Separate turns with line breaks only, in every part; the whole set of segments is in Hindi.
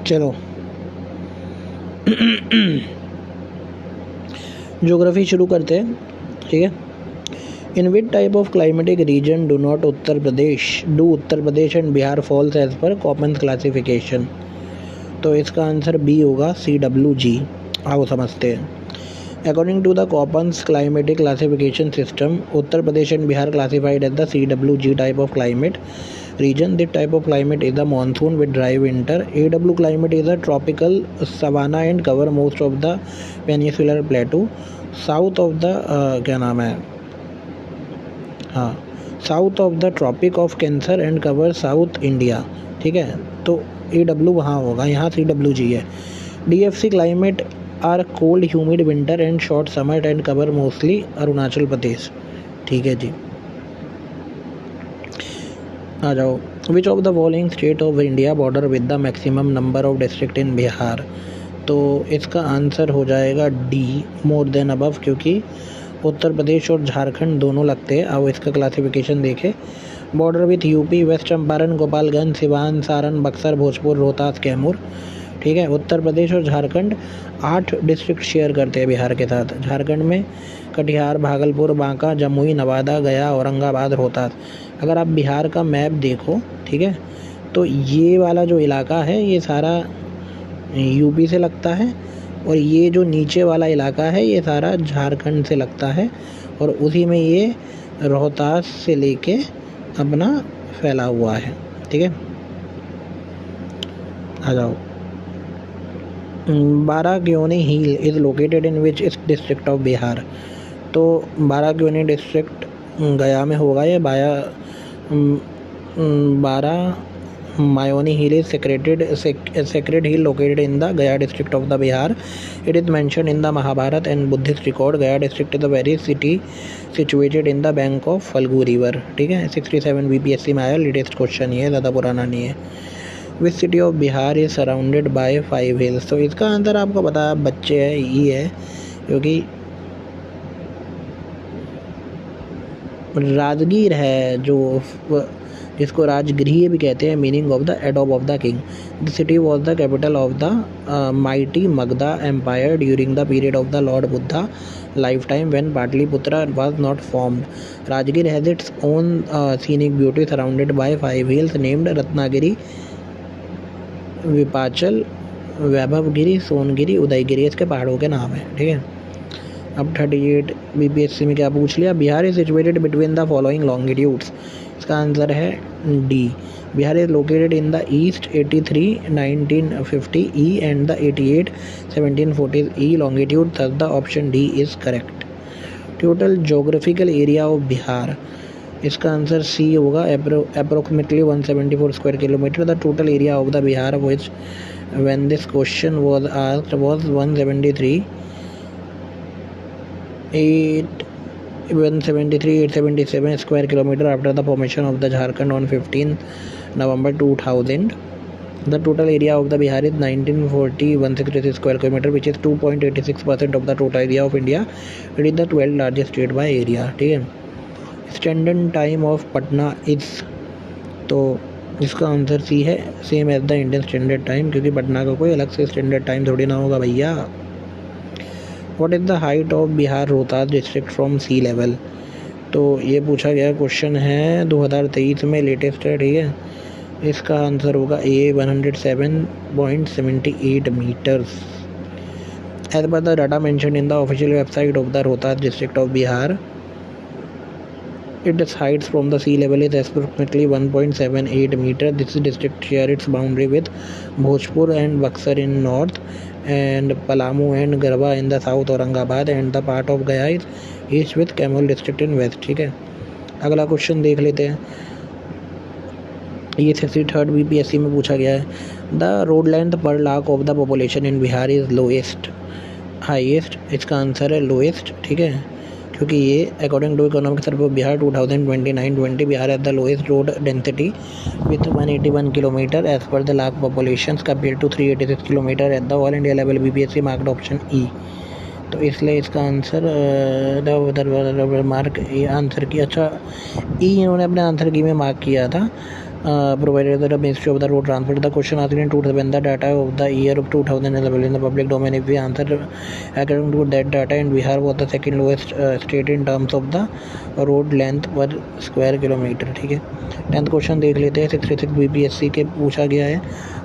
चलो ज्योग्राफी शुरू करते हैं, ठीक है। In which type of climatic region do Uttar Pradesh and Bihar falls as per Koppen's classification. तो इसका आंसर बी होगा CWG। आओ समझते हैं। According to the Koppen's climatic classification system, Uttar Pradesh and Bihar classified as the CWG type of climate region. This type of climate is the monsoon with dry winter. AW climate is a tropical savanna and cover most of the peninsular plateau. South of the क्या नाम है, हाँ, south of the Tropic of Cancer and cover South India, ठीक है। तो AW वहाँ होगा, यहाँ CWG है। DFC climate are cold humid winter and short summer and cover mostly Arunachal Pradesh, ठीक है जी। आ जाओ। Which of the following state of India border with the maximum number of district in Bihar. तो इसका आंसर हो जाएगा डी, मोर देन अबव, क्योंकि उत्तर प्रदेश और झारखंड दोनों लगते हैं। अब इसका क्लासिफिकेशन देखें। Border with UP, West Champaran, Gopalganj, Siwan, Saran, Buxar, Bhojpur, Rohtas, Kaimur, ठीक है। उत्तर प्रदेश और झारखंड 8 डिस्ट्रिक्ट शेयर करते हैं बिहार के साथ। झारखंड में कटिहार, भागलपुर, बांका, जमुई, नवादा, गया, औरंगाबाद, रोहतास। अगर आप बिहार का मैप देखो, ठीक है, तो ये वाला जो इलाका है ये सारा यूपी से लगता है, और ये जो नीचे वाला इलाका है ये सारा झारखंड से लगता है, और उसी में ये रोहतास से लेके अपना फैला हुआ है, ठीक है। आ जाओ। बाराक्योनी hill is located in which district of Bihar. तो बाराक्योनी डिस्ट्रिक्ट गया में होगा। ये Mayorani hill is sacred hill located in the Gaya district of the Bihar. It is mentioned in the Mahabharata and Buddhist record. Gaya district is a very city situated in the bank of Falgu river, ठीक है। 67 BPSC में आया, लेटेस्ट क्वेश्चन ये, ज़्यादा पुराना नहीं है। Which city of Bihar is surrounded by 5 hills. तो इसका आंसर आपको पता बच्चे है, ई है, क्योंकि राजगीर है, जो जिसको राजगृह भी कहते हैं, मीनिंग ऑफ द एडोब of the king. The city was the capital of the mighty Magadha empire during the period of the lord Buddha life time when Pataliputra was not formed. Rajgir has its own scenic beauty surrounded by 5 hills named Ratnagiri, Vipachal, Vaibhavgiri, Songiri, Udaygiri, इसके पहाड़ों के नाम है, ठीक है। अब 38 BPSC में क्या पूछ लिया। Bihar is situated between the following longitudes. इसका आंसर है D. Bihar is located in the east 83 1950 E and the 88 1740 E longitude, thus the option D is correct. Total geographical area of Bihar, इसका आंसर सी होगा, approximately 174 square kilometre. The total area of the Bihar which when this question was asked was 173,877 square kilometer after the formation of the Jharkhand on 15 November 2000. The total area of the Bihar is 1940,166 square kilometer, which is 2.86% of the total area of India. It is the 12th largest state by area, ठीक है। Standard time of Patna is, तो इसका आंसर सी है, same as the Indian Standard Time, क्योंकि पटना का कोई अलग से स्टैंडर्ड टाइम थोड़ी ना होगा भैया। What is the height of Bihar Rohtas district from sea level. तो ये पूछा गया क्वेश्चन है, 2023 में लेटेस्ट है, ठीक है। इसका आंसर होगा a 107.78 metres as per the data mention in the official website of the Rohtas district of Bihar. Its height from the sea level is approximately 1.78 meters. This district shares its boundary with Bhojpur and Buxar in north, and Palamu and Garhwa in the south, Aurangabad and the part of Gaya is east with Kaimul district in west, ठीक है। अगला क्वेश्चन देख लेते हैं। ये 63rd BPSC में पूछा गया है। The road length per lakh of the population in Bihar is lowest, highest. इसका आंसर है लोएस्ट, ठीक है, क्योंकि ये according to economic survey of Bihar 2029-20 Bihar at the lowest road density with 181 kilometre as per the lakh population compare to 386 kilometre at the all India level. BPSC marked option E. तो इसलिए इसका आंसर मार्क ये आंसर की, अच्छा ई इन्होंने अपने आंसर की में मार्क किया था, provided that the Ministry of the Road Transport. The question asked in 2007 the data of the year of 2011 in the public domain. If we answer according to that data, and Bihar was the second lowest state in terms of the road length per square kilometer. ठीक है, 10th क्वेश्चन देख लेते हैं. 66 BPSC के पूछा गया है.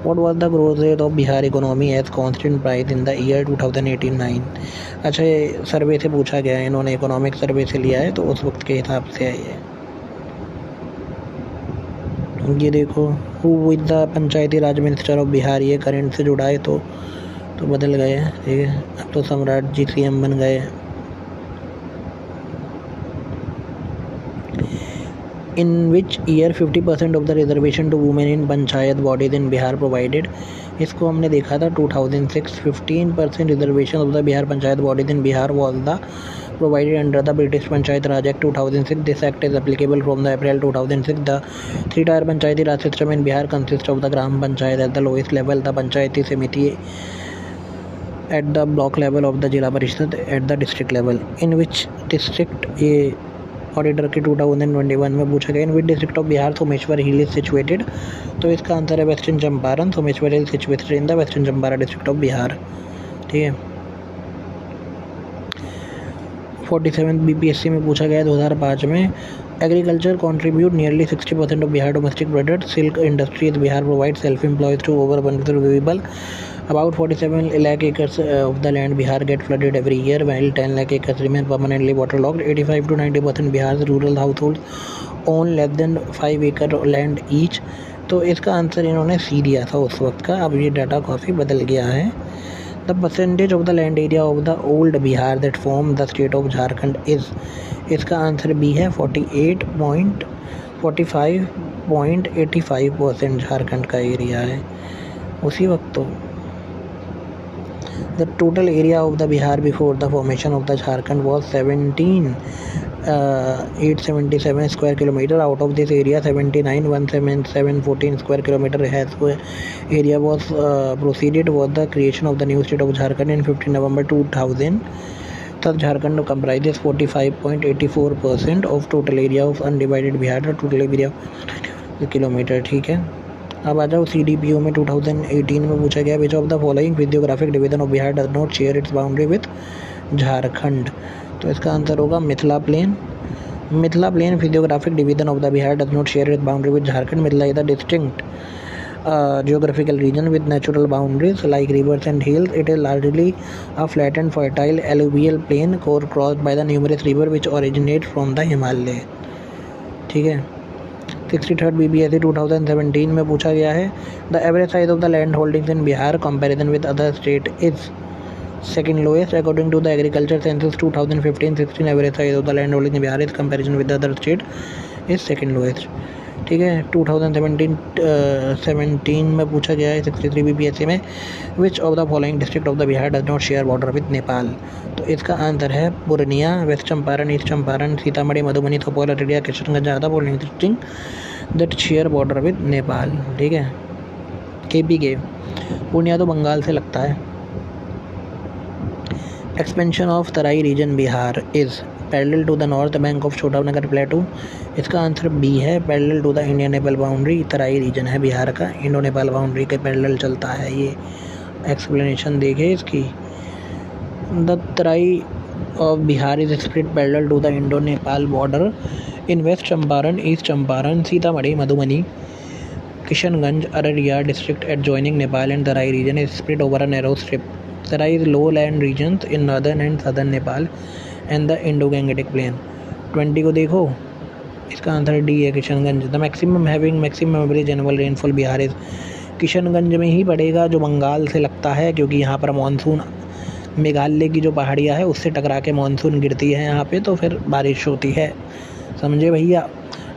What was the growth rate of Bihar economy as constant price in the year 2018-9? अच्छा, ये सर्वे से पूछा गया है, इन्होंने इकोनॉमिक सर्वे से लिया है, तो उस वक्त के हिसाब से है ये देखो. Who with the Panchayati Raj minister of Bihar, ये करंट से जुड़ा है तो बदल गए हैं. ठीक है, अब तो सम्राट जी CM बन गए. In which year 50% of the reservation to women in panchayat bodies in Bihar provided. इसको हमने देखा था 2006. 15% reservation of the Bihar panchayat bodies in Bihar was the provided under the British Panchayat Raj Act 2006. This act is applicable from the April 2006. The three-tier Panchayati Raj system in Bihar consists of the Gram Panchayat at the lowest level, the Panchayati Samiti at the block level of the Jila Parishad at the district level. In which district ये ऑडिटर के 2021 में पूछा गया. In which district of Bihar Someshwar hill is situated. तो इसका आंसर है western Champaran. Someshwar hill situated in the western Champaran district of Bihar. ठीक है. 47 BPSC में पूछा गया 2005 में. Agriculture contribute nearly 60% of Bihar domestic product. Silk industries Bihar provide self employs to over 100 people. About 47 lakh acres of the land Bihar get flooded every year, while 10 lakh acres remain permanently waterlogged. 85 to 90% Bihar's rural households own less than 5 acre land each. तो इसका आंसर इन्होंने C दिया था उस वक्त का. अब ये डाटा काफ़ी बदल गया है. The percentage of the land area of the old Bihar that form the state of Jharkhand is. इसका आंसर B है. 45.85% झारखंड का एरिया है उसी वक्त. तो the total area of the Bihar before the formation of the Jharkhand was 17,877 square kilometer. Out of this area, 79,177 square kilometer has area was proceeded was the creation of the new state of Jharkhand in 15 November 2000. Thus, Jharkhand comprises 45.84% of total area of undivided Bihar. The total area of kilometer. ठीक है. अब आ जाओ CDPO में 2018 में पूछा गया which of the following physiographic division of Bihar does not share its boundary with Jharkhand. तो इसका आंसर होगा Mithila plain. Mithila plain physiographic division of the Bihar does not share its boundary with Jharkhand. Mithila is the distinct geographical region with natural boundaries like rivers and hills. It is largely a flat and fertile alluvial plain crossed by the numerous rivers which originate from the Himalaya. ठीक है. 63rd BPSC 2017 में पूछा गया है the average size of the land holdings in Bihar comparison with other state is second lowest according to the agriculture census 2015-16. Average size of the land holding in Bihar is comparison with other state is second lowest. ठीक है. 2017 में पूछा गया है 63 BPSC में विच of the following district of the Bihar does not share border with Nepal. तो इसका आंसर है पूर्णिया, वेस्ट चंपारण, ईस्ट चंपारण, सीतामढ़ी, मधुबनी, सुपौल, अररिया, किशनगंज आदि following district that share border with Nepal. ठीक है. KP के पूर्णिया तो बंगाल से लगता है. Expansion of Terai region Bihar is parallel to the north bank of Chotanagpur plateau. इसका आंसर B है. Parallel to the Indian Nepal boundary. Terai region है बिहार का, इंडो नेपाल बाउंड्री के पैरेलल चलता है. ये एक्सप्लेनेशन देखे इसकी. The Terai of Bihar is split parallel to the Indo Nepal border in west Champaran, east Champaran, Sitamarhi, Madhubani, Kishanganj, Araria district adjoining Nepal, and Tarai region is spread over a narrow strip. Tarai is lowland regions in northern and southern Nepal and the Indo-Gangetic Plain. 20 को देखो, इसका आंसर D है Kishanganj. The maximum average annual rainfall Bihar is. Kishanganj में ही पड़ेगा जो बंगाल से लगता है, क्योंकि यहाँ पर मानसून मेघालय की जो पहाड़ियाँ है उससे टकरा के मानसून गिरती है यहाँ पे, तो फिर बारिश होती है. समझे भैया.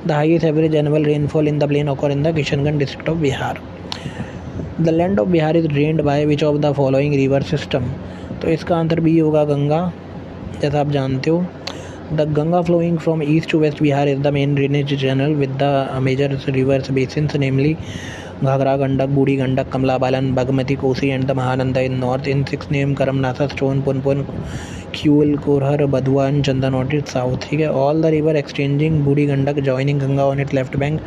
The highest average annual rainfall in the plain occur in the Kishanganj district of Bihar. The land of Bihar is drained by which of the following river system. तो इसका आंसर B होगा गंगा, जैसा आप जानते हो. The Ganga flowing from east to west Bihar is the main drainage channel with the major rivers basins namely Ghaghara Gandak, Burhi Gandak, Kamala Balan, Bagmati, Kosi and the Mahananda in north, in 6 name Karmanasa, Sone, Punpun, Kiul, Korhar, Badhua and Chandanwati south, ठीक है। All the river exchanging Burhi Gandak joining Ganga on it left bank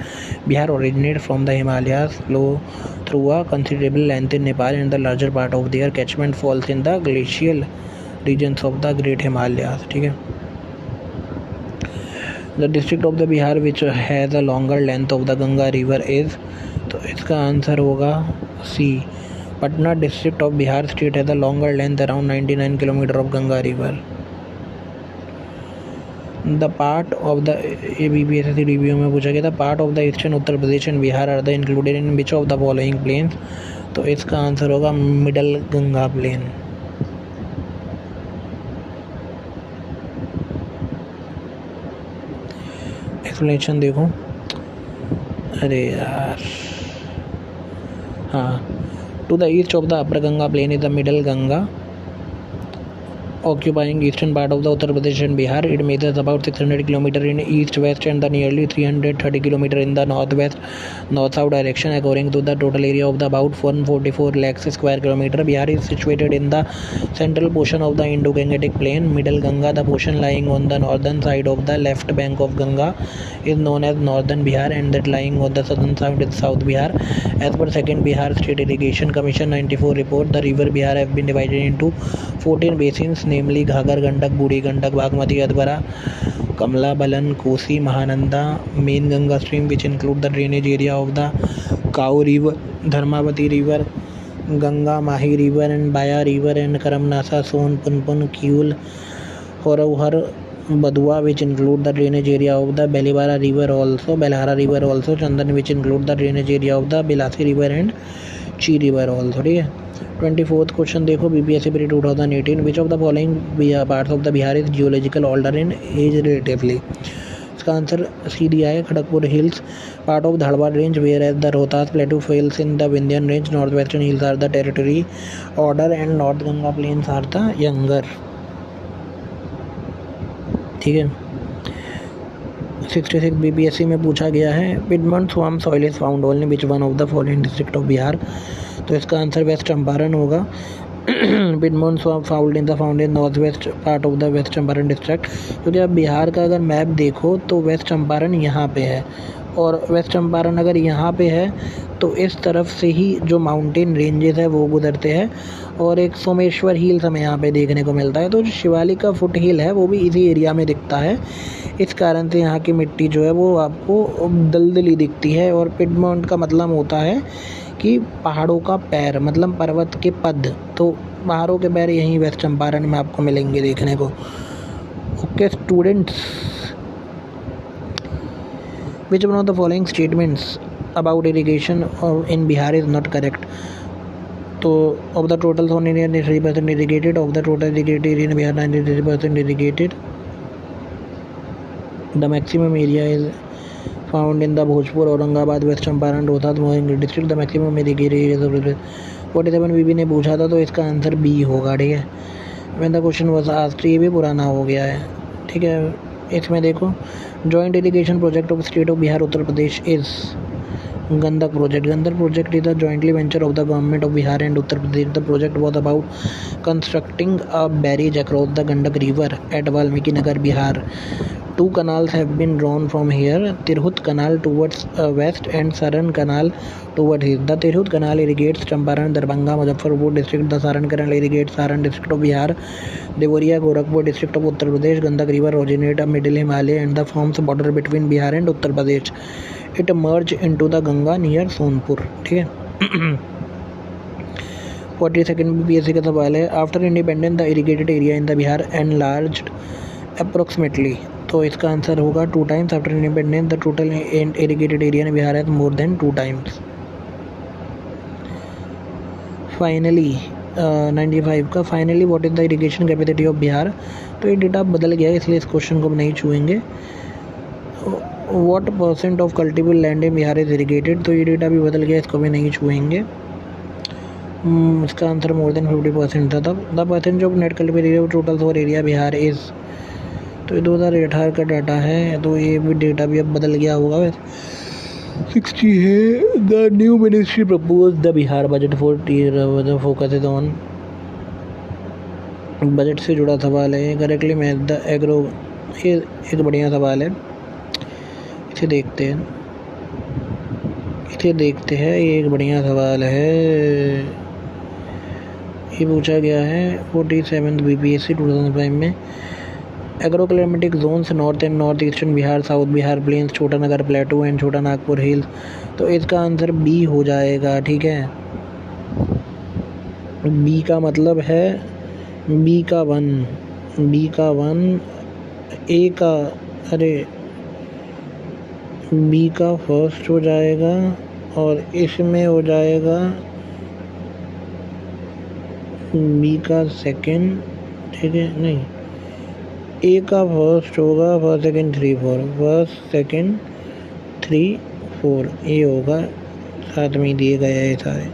Bihar originate from the Himalayas, flow through a considerable length in Nepal and the larger part of their catchment falls in the glacial regions of the great Himalayas, ठीक है। The district of the Bihar which has a longer length of the Ganga river is, तो इसका आंसर होगा C, Patna district of Bihar state has a longer length around 99 kilometre of Ganga river. The part of the BPSC review में पूछा गया था, part of the eastern Uttar Pradesh and Bihar are the included in which of the following plains, तो इसका आंसर होगा मिडल गंगा प्लेन। एक्सप्लेनेशन देखो, अरे यार, हाँ, to the east of the upper Ganga plain is the middle Ganga occupying eastern part of the Uttar Pradesh and Bihar. It measures about 600 km in east-west and the nearly 330 km in the northwest north-south direction. According to the total area of the about 144 lakhs square kilometer, Bihar is situated in the central portion of the Indo-Gangetic Plain. Middle Ganga, the portion lying on the northern side of the left bank of Ganga, is known as northern Bihar, and that lying on the southern side is South Bihar. As per second Bihar State Irrigation Commission 94 report, the river Bihar have been divided into 14 basins, namely Ghaghar Gandak, Burhi Gandak, Bagmati, Adhwara, Kamla Balan, Kosi, Mahananda, main Ganga stream which include the drainage area of the Kau river, Dharmavati river, Ganga Mahi river and Baya river and Karmanasa, Son, Punpun, Kiul, Harohar, Badhua which include the drainage area of the Beliwara river also, Chandan which include the drainage area of the Bilasi river and Chi river also, ठीक है। 24th क्वेश्चन देखो, BPSC pre 2018, which of the following parts of the Bihar is geological order in age relatively, इसका आंसर सी दिया है, Kharagpur hills part of Dharwar range, whereas the Rohtas plateau falls in the Vindhyan range, north western hills are the tertiary order and north Ganga plains are the younger, ठीक है। 66 BPSC में पूछा गया है, piedmont swamp soil is found only which one of the following district of Bihar, तो इसका आंसर वेस्ट चंपारण होगा। Piedmont swamp found in north west part of the west Champaran district, क्योंकि अब बिहार का अगर मैप देखो तो वेस्ट चंपारण यहाँ पे है, और वेस्ट चंपारण अगर यहाँ पे है तो इस तरफ से ही जो माउंटेन रेंजेस है वो गुजरते हैं, और एक सोमेश्वर हिल्स हमें यहाँ पे देखने को मिलता है, तो जो शिवालिक का फुट हिल है वो भी इसी एरिया में दिखता है, इस कारण से यहाँ की मिट्टी जो है वो आपको दलदली दिखती है। और पिडमॉन्ट का मतलब होता है कि पहाड़ों का पैर, मतलब पर्वत के पद, तो पहाड़ों के पैर यहीं वेस्ट चंपारण में आपको मिलेंगे देखने को। Okay students, which one of the following statements about irrigation in Bihar is not correct, तो of the total sown area 93% irrigated, of the total irrigated area in Bihar 93% irrigated, the maximum area is found in the Bhojpur, Aurangabad, west Champaran, Rohtas, Mohingarh district, the maximum irrigated area 47 BB ने पूछा था, तो इसका आंसर बी होगा, ठीक है। When the question was asked, ये भी पुराना हो गया है, ठीक है। इसमें देखो, joint irrigation project of state of Bihar Uttar Pradesh is Gandak project. Gandak project is a jointly venture of the government of Bihar and Uttar Pradesh. The project was about constructing a barrage across the Gandak river at Valmiki Nagar, Bihar. Two canals have been drawn from here, Tirhut Canal towards west and Saran Canal towards east. The Tirhut Canal irrigates Champaran, Darbhanga, Muzaffarpur district. The Saran Canal irrigates Saran district of Bihar, Devoria, Gorakhpur district of Uttar Pradesh. Gandak river originates a middle Himalaya and the forms border between Bihar and Uttar Pradesh. It merged into the Ganga near Sonpur, ठीक है। 42nd BPSC का सवाल है, after independence the irrigated area in the Bihar enlarged approximately, तो इसका आंसर होगा 2 times. After independence the total irrigated area in Bihar है मोर देन 2 times. फाइनली 95 का, finally what is the irrigation capacity of Bihar, तो ये डेटा बदल गया है इसलिए इस क्वेश्चन को नहीं छुएंगे। What % of cultivable land in Bihar is irrigated, तो ये डेटा भी बदल गया, इसको भी नहीं छुएंगे। इसका आंसर मोर देन 50% था। तब the percent of net cultivable area total for area Bihar is, तो ये 2018 का डाटा है, तो ये भी डेटा भी अब बदल गया होगा। 60 है the new ministry propose the Bihar budget for focus is on. Budget से जुड़ा सवाल है करेक्टली मैच द एग्रो। ये एक बढ़िया सवाल है, इसे देखते हैं। ये एक बढ़िया सवाल है, ये पूछा गया है 47 BPSC 2005 में। Agro climatic zones north and north eastern Bihar, south Bihar plains, Chota Nagpur प्लेटू and छोटा नागपुर हिल्स। तो इसका आंसर बी हो जाएगा, ठीक है। बी का मतलब है बी का वन, ए का बी का फर्स्ट हो जाएगा और इसमें हो जाएगा बी का सेकंड, ठीक है। नहीं, ए का फर्स्ट होगा, फर्स्ट सेकंड थ्री फोर, ये होगा, साथ में दिए गए हैं सारे।